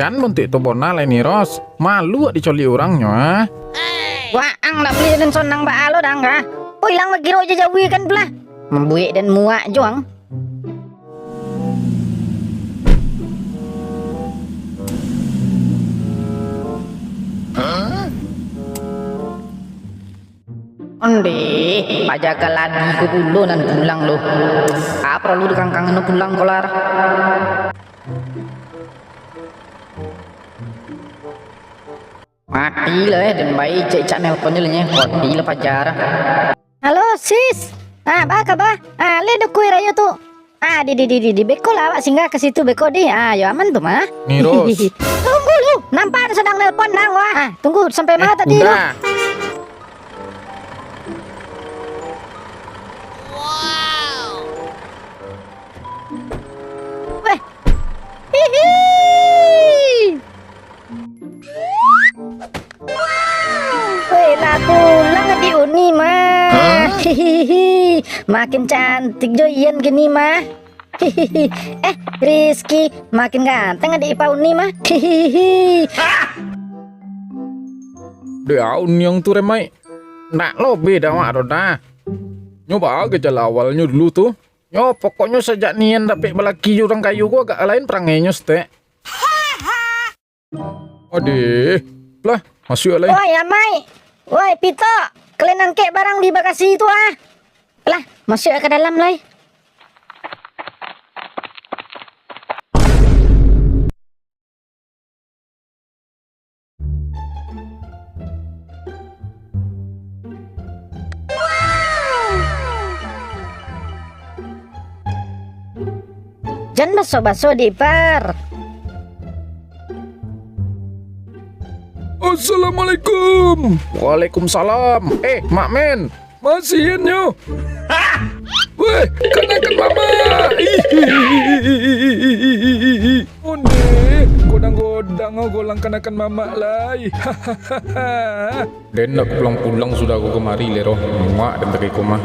Kan bentuk itu bona lain nih Ros. Malu dicoli orangnya. Wah, ang nak beli dan sonang ba alo dang ka. Oh, ilang lagi ro jajawi kan pula. Membuik dan muak juang. Onde, pajak lagi ku dulu nan pulang lo. Apa perlu dikangkang nu pulang kolar? Mati lah dan bayi cek nelpon nya kodi lah pajar. Halo sis, ba kabar? Le do kue rayo tuh. Di beko lah awak singgah ke situ beko di. Ya aman tuh mah. Nih Ros. Tunggu lu, nampak sedang nelpon nang wah. Tunggu sampai mana tadi lu? Udah. Weh. Hihi. Weh, lah pulang di uni mah. Hihihi. Makin cantik jo Ian gini mah. Hihihi. Rizky makin ganteng di Ipa uni mah. Hihihi. Daun yang tuh remai. Nak lo beda mak roda. Nyoba gejala awalnya dulu tuh. Yo pokoknya sejak nian dapet belaki orang kayu gua agak lain perangainya stek. Aduh, lah masuk lain. Woi Amai, woi Pito, kalian angkat barang di bagasi itu ah. Lah masuk ke dalam lah. Jangan baso-baso di par. Assalamualaikum. Waalaikumsalam. Mak Men, masihin yo. Weh, kenakan mama. Onde, godang-godang golang kenakan mama lai. Dan nak pulang-pulang sudah aku kemari lero. Mak dan tadi koma.